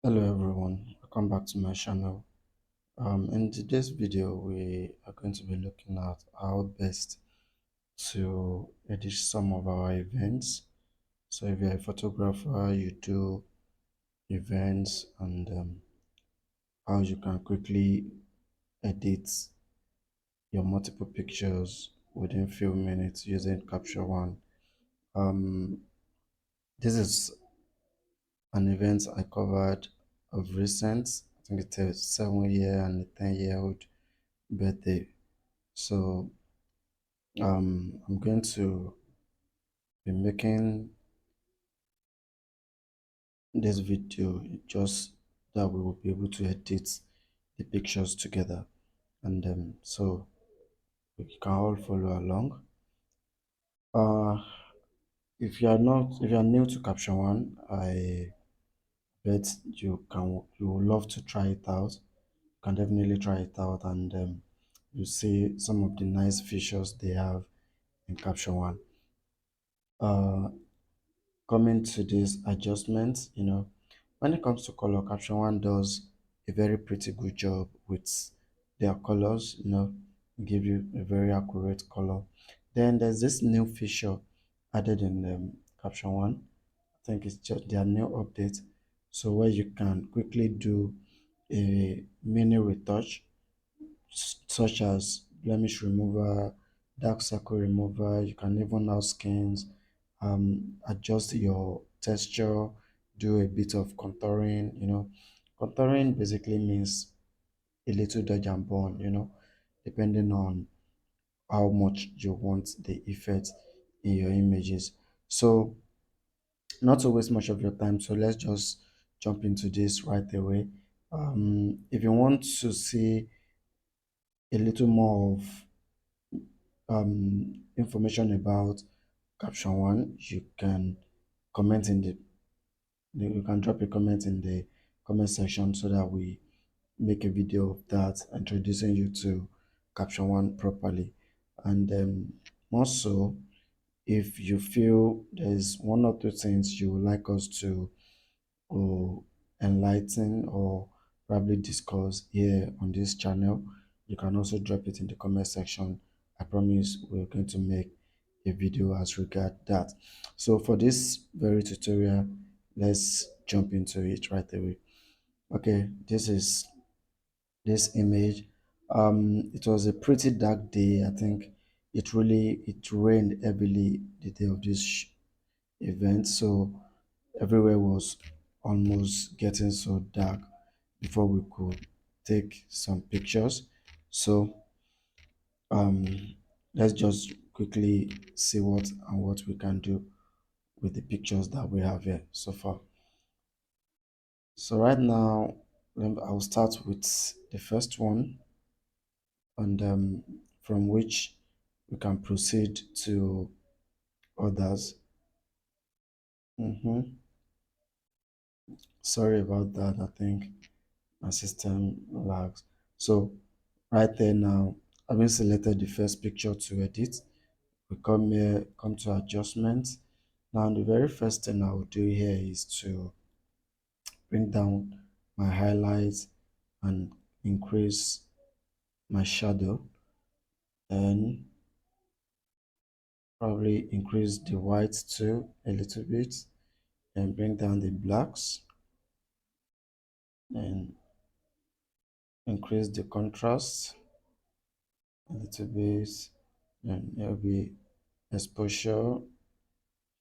Hello everyone, welcome back to my channel. In today's video, we are going to be looking at how best to edit some of our events. So if you're a photographer, you do events and how you can quickly edit your multiple pictures within few minutes using Capture One. Um, this is an event I covered of recent. I think it's a 7 year and a 10-year-old birthday. So I'm going to be making this video just that we will be able to edit the pictures together, and so we can all follow along. Uh, if you are new to Caption One, I bet you will love to try it out. You can definitely try it out, and you see some of the nice features they have in Caption One. Uh, Coming to these adjustments, when it comes to color, Caption One does a very pretty good job with their colors, give you a very accurate color. Then there's this new feature added in Caption One. I think it's just their new update. So where you can quickly do a mini retouch such as blemish remover, dark circle remover. You can even now skins, adjust your texture, do a bit of contouring. Contouring basically means a little dodge and burn, depending on how much you want the effect in your images. So not to waste much of your time, so let's just jump into this right away. If you want to see a little more of information about Caption One, you can comment in the you can drop a comment in the comment section so that we make a video of that introducing you to Caption One properly. And more so, if you feel there's one or two things you would like us to or enlighten or probably discuss here on this channel, you can also drop it in the comment section. I promise we're going to make a video as regard that. So for this very tutorial, let's jump into it right away. Okay, this is this image. It was a pretty dark day. I think it rained heavily the day of this event, so everywhere was almost getting so dark before we could take some pictures. So um let's just quickly see what we can do with the pictures that we have here so far. So right now, I'll start with the first one, and from which we can proceed to others. Sorry about that. I think my system lags. So right there now, having selected the first picture to edit, we come here, come to adjustments. Now the very first thing I will do here is to bring down my highlights and increase my shadow, and probably increase the whites too a little bit, and bring down the blacks and increase the contrast a little bit, and there'll be exposure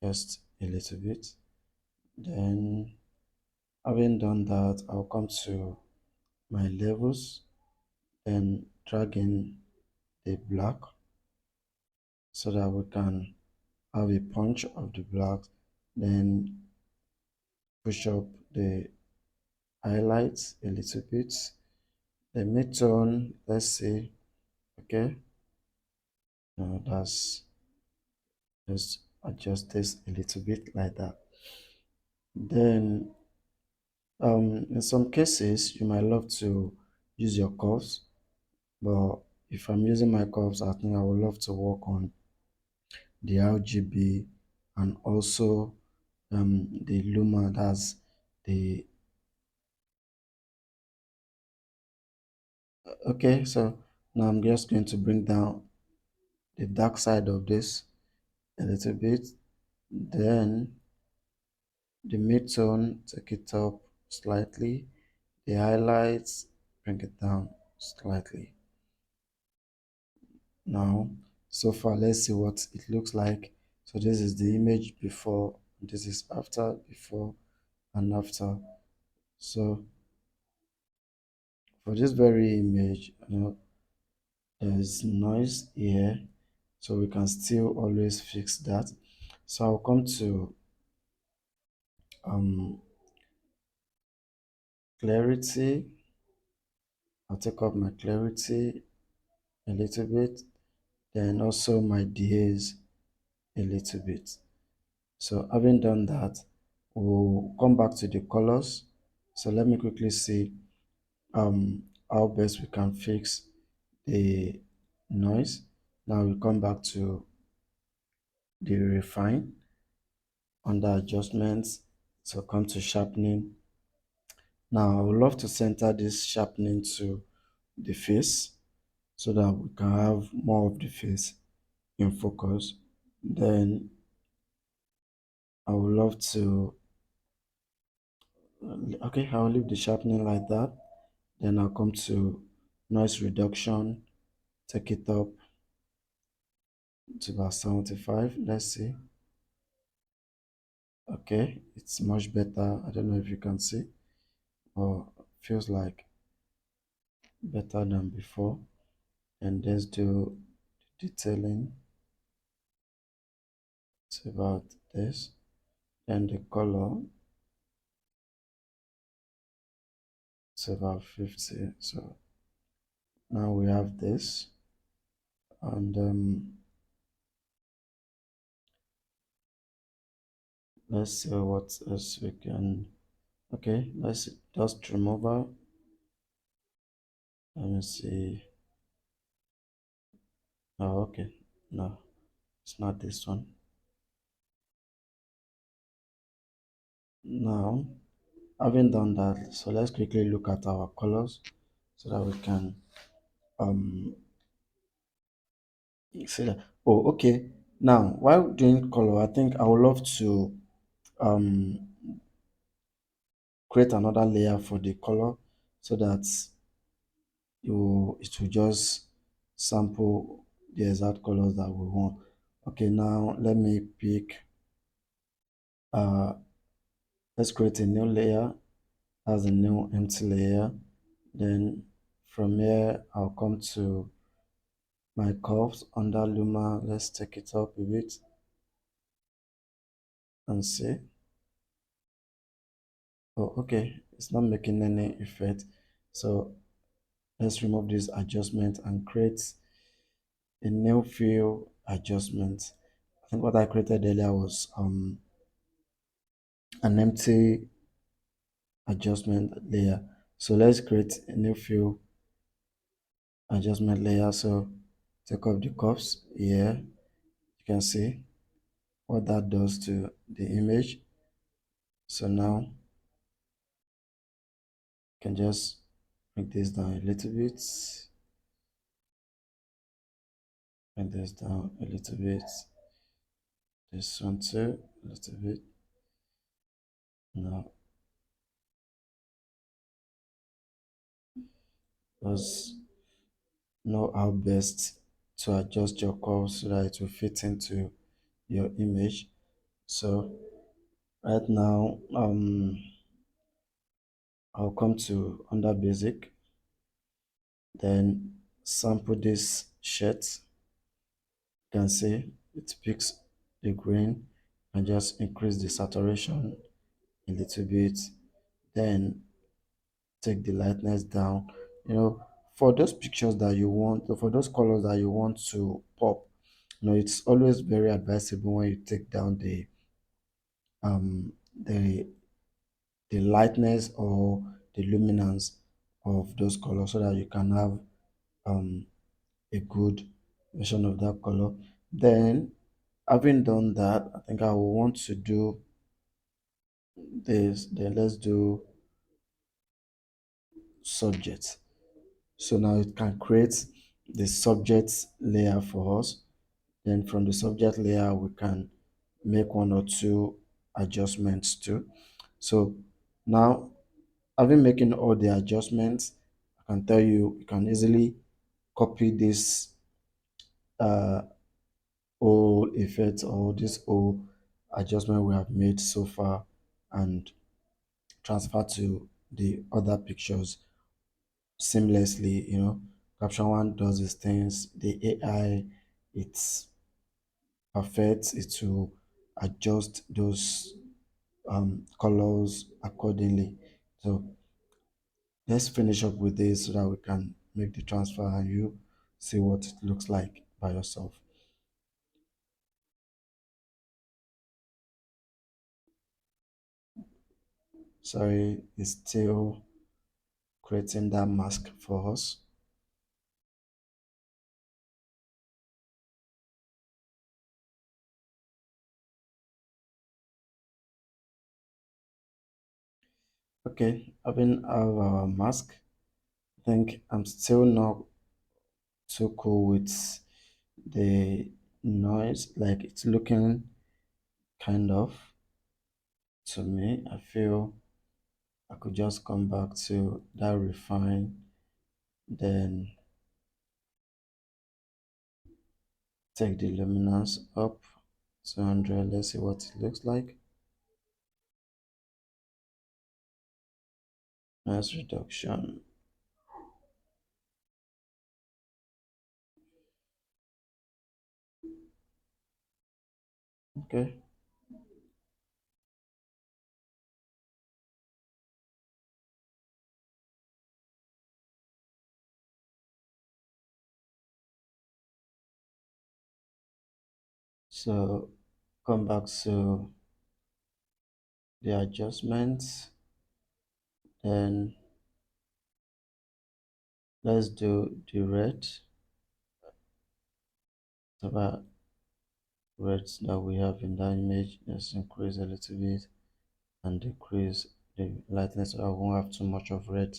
just a little bit. Then having done that, I'll come to my levels, then drag in the black so that we can have a punch of the black, then push up the highlights a little bit, the midtone, let's see. Okay, now that's just adjust this a little bit like that. Then in some cases you might love to use your curves, but if I'm using my curves, I think I would love to work on the RGB and also the luma, that's the Okay, so now I'm just going to bring down the dark side of this a little bit. Then the mid-tone, take it up slightly. The highlights, bring it down slightly. Now, so far, let's see what it looks like. So this is the image before, this is after, before and after. So for this very image, there's noise here, so we can still always fix that. So I'll come to um, clarity. I'll take up my clarity a little bit, then also my DAs a little bit. So having done that, we'll come back to the colors. So let me quickly see how best we can fix the noise. Now we come back to the refine under adjustments. So come to sharpening. Now I would love to center this sharpening to the face so that we can have more of the face in focus. Then I would love to, okay, I'll leave the sharpening like that. Then I'll come to noise reduction, take it up to about 75. Let's see. Okay, it's much better. I don't know if you can see, or feels like better than before. And let's do detailing. It's about this. And the color, it's about 50. So now we have this. And let's see what else we can. Okay, let's dust remover. Let me see. Oh, okay. No, it's not this one. Now, having done that, so let's quickly look at our colors so that we can um see that. Oh, okay. Now, while doing color, I think I would love to um create another layer for the color so that it will just sample the exact colors that we want. Okay, now let me pick uh let's create a new layer as a new empty layer. Then from here I'll come to my curves under Luma. Let's take it up a bit and see. Oh, okay, it's not making any effect. So let's remove this adjustment and create a new fill adjustment. I think what I created earlier was an empty adjustment layer. So let's create a new fill adjustment layer. So take off the curves here. You can see what that does to the image. So now you can just bring this down a little bit, bring this down a little bit, this one too, a little bit. Now just know how best to adjust your curves so that it will fit into your image. So right now, I'll come to under basic, then sample this shirt. You can see it picks the green and just increase the saturation a little bit. Then take the lightness down. For those pictures that you want, for those colors that you want to pop, it's always very advisable when you take down um the the lightness or the luminance of those colors so that you can have um a good version of that color. Then having done that, I think I will want to do this. Then let's do subject. So now it can create the subject layer for us. Then from the subject layer, we can make one or two adjustments too. So now, having making all the adjustments, I can tell you, you can easily copy this uh, whole effect or this whole adjustment we have made so far and transfer to the other pictures seamlessly. Caption One does these things. The AI, it's perfect. It will adjust those colors accordingly. So let's finish up with this so that we can make the transfer and you see what it looks like by yourself. Sorry, it's still creating that mask for us. Okay, having our mask, I think I'm still not too cool with the noise. Like it's looking kind of to me. I feel I could just come back to that refine, then take the luminance up 200. Let's see what it looks like. Noise reduction. Okay, so come back to the adjustments. Then let's do the red. About reds that we have in that image. Let's increase a little bit and decrease the lightness so I won't have too much of red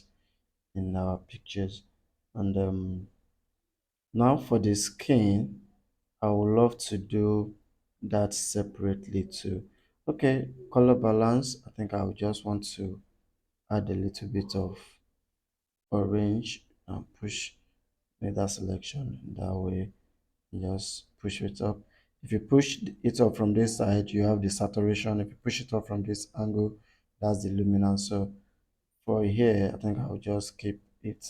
in our pictures. And now for the skin, I would love to do that separately too. Okay, color balance. I think I would just want to add a little bit of orange and push make that selection that way. Just push it up. If you push it up from this side, you have the saturation. If you push it up from this angle, that's the luminance. So for here, I think I'll just keep it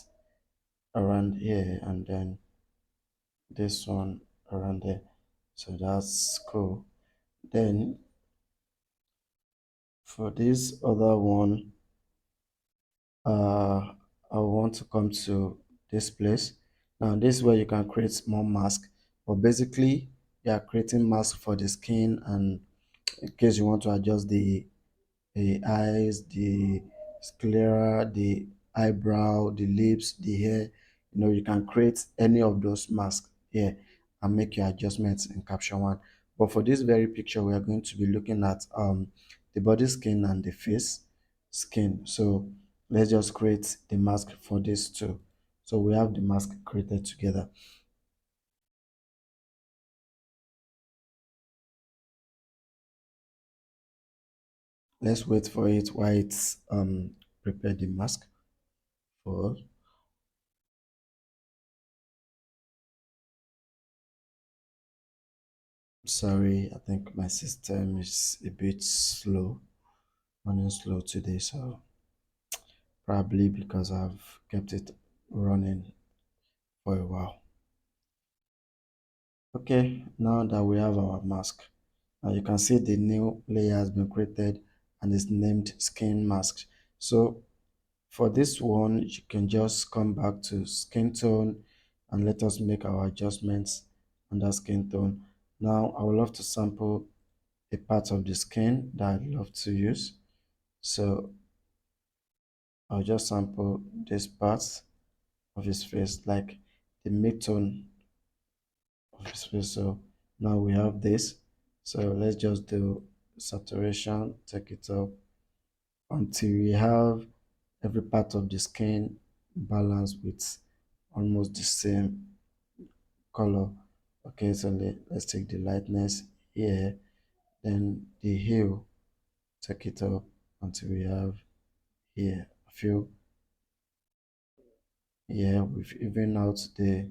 around here and then this one around there. So that's cool. Then for this other one, I want to come to this place. Now this is where you can create more mask, but basically you are creating mask for the skin and in case you want to adjust the eyes, the sclera, the eyebrow, the lips, the hair. You can create any of those masks here and make your adjustments in Caption One. But for this very picture, we are going to be looking at the body skin and the face skin. So let's just create the mask for these two. So we have the mask created together. Let's wait for it while it's prepare the mask for us. Sorry, I think my system is a bit slow, running slow today, so probably because I've kept it running for a while. Okay, now that we have our mask, now you can see the new layer has been created and is named skin mask. So for this one, you can just come back to skin tone and let us make our adjustments on that skin tone. Now, I would love to sample a part of the skin that I'd love to use. So I'll just sample this part of his face, like the midtone of his face. So now we have this. So let's just do saturation, take it up until we have every part of the skin balanced with almost the same color. Okay, so let's take the lightness here, then the hue, take it up until we have here a few. Yeah, we've even out the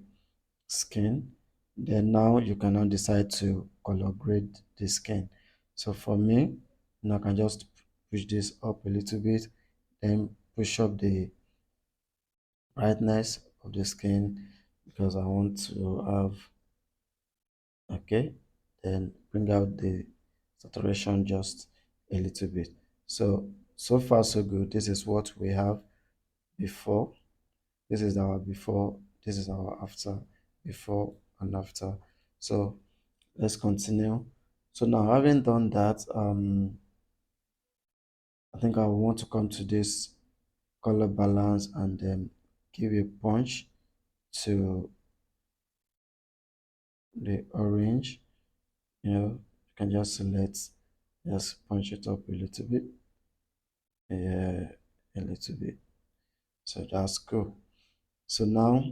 skin. Then now you can now decide to color grade the skin. So for me, now I can just push this up a little bit, then push up the brightness of the skin because I want to have, okay, then bring out the saturation just a little bit. So so far so good. This is what we have before. This is our before, this is our after, before and after. So let's continue. So now having done that, I think I want to come to this color balance and then give a punch to the orange. You know, you can just select, just punch it up a little bit. Yeah, a little bit. So that's cool. So now,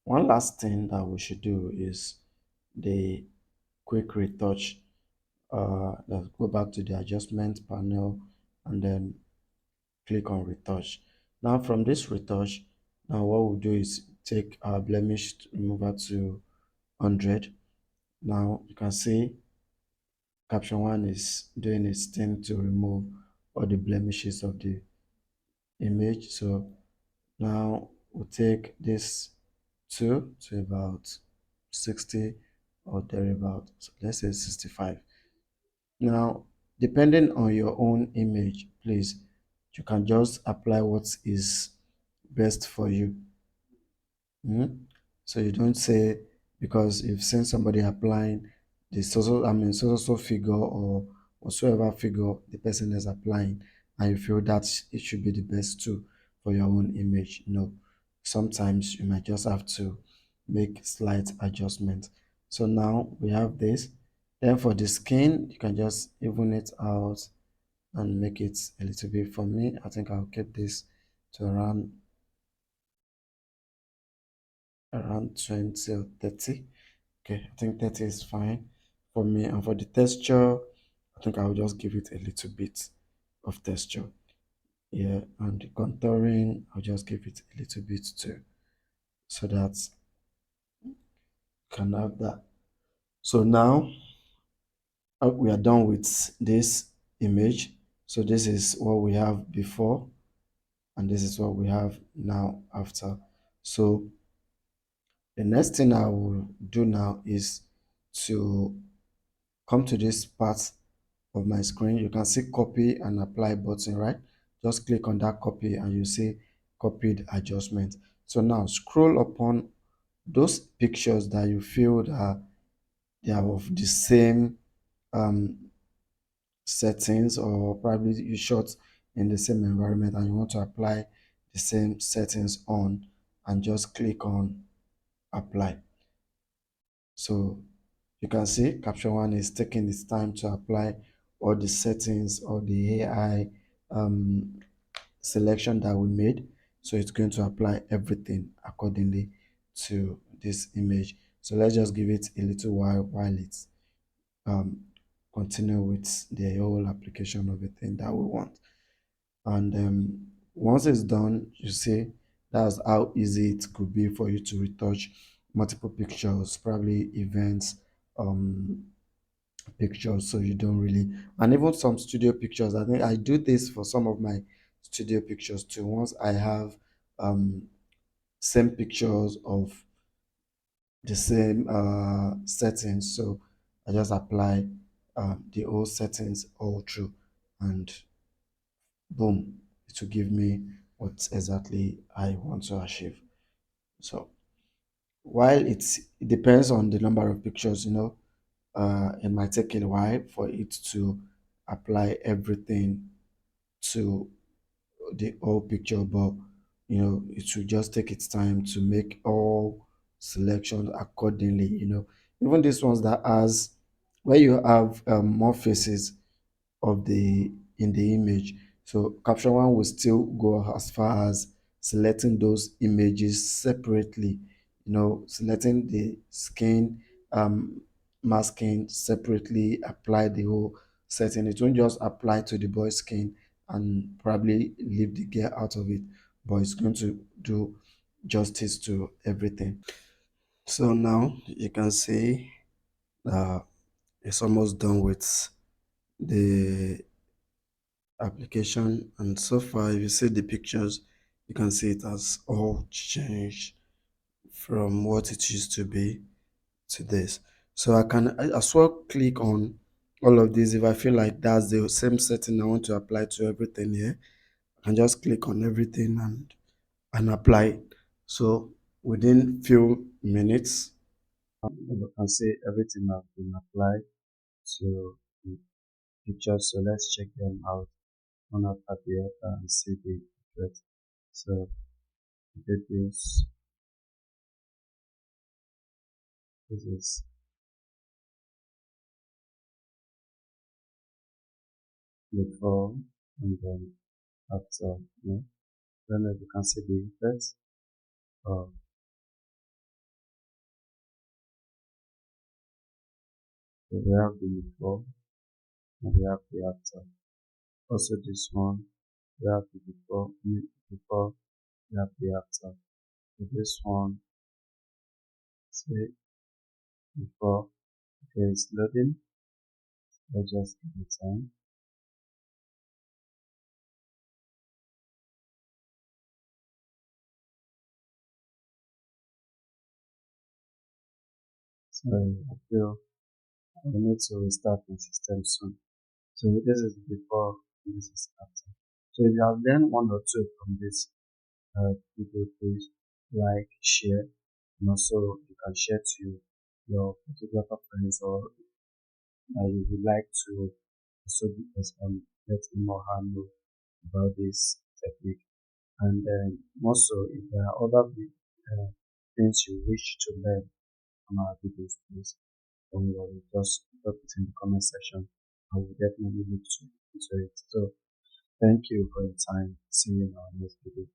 one last thing that we should do is the quick retouch. Let's go back to the adjustment panel and then click on retouch. Now from this retouch, now what we'll do is take our blemish remover to 100. Now you can see caption one is doing its thing to remove all the blemishes of the image. So now we'll take this two to about 60 or thereabout. So let's say 65. Now, depending on your own image, please, you can just apply what is best for you. So you don't say because you've seen somebody applying the so figure or whatsoever figure the person is applying, and you feel that it should be the best too for your own image. No, sometimes you might just have to make slight adjustments. So now we have this. Then for the skin, you can just even it out and make it a little bit. For me, I think I'll keep this to around 20 or 30. Okay, I think 30 is fine for me. And for the texture, I think I'll just give it a little bit of texture. Yeah, and the contouring, I'll just give it a little bit too, so that you can have that. So now we are done with this image. So this is what we have before, and this is what we have now after. So the next thing I will do now is to come to this part of my screen. You can see copy and apply button, right? Just click on that copy and you see copied adjustment. So now scroll upon those pictures that you feel that they are of the same um, settings, or probably you shot in the same environment and you want to apply the same settings on, and just click on apply. So you can see caption one is taking its time to apply all the settings or the AI selection that we made. So it's going to apply everything accordingly to this image. So let's just give it a little while it's um, continue with the whole application of the thing that we want. And once it's done, you see that's how easy it could be for you to retouch multiple pictures, probably events, um, pictures, so you don't really, and even some studio pictures. I think I do this for some of my studio pictures too. Once I have um, same pictures of the same settings, so I just apply the old settings all through, and boom, it will give me what exactly I want to achieve. So while it depends on the number of pictures, it might take a while for it to apply everything to the whole picture, but it should just take its time to make all selections accordingly. Even these ones that has where you have more faces of the in the image. So caption one will still go as far as selecting those images separately, selecting the skin, um, masking separately, apply the whole setting. It won't just apply to the boy's skin and probably leave the girl out of it, but it's going to do justice to everything. So now you can see uh, it's almost done with the application, and so far if you see the pictures, you can see it has all changed from what it used to be to this. So I can as well click on all of these. If I feel like that's the same setting I want to apply to everything here, I can just click on everything and apply it. So within few minutes, you can see everything has been applied to the pictures. So let's check them out one after the other and see the effect. So did this. This is before and then after. Then you can see the effects. Uh, so we have the before and we have the after. Also this one, we have the before, we have the after. So this one, say before, okay, it's loading. Let's just give it time. So I feel I need to restart my system soon. So this is before, this is after. So if you have learned one or two from this video, please like, share, and also you can share to your photographer friends, or you would like to also let him or her know about this technique. And also, if there are other things you wish to learn from our videos, please don't worry, just drop it in the comment section. I will definitely look into it. So thank you for your time. See you in our next video.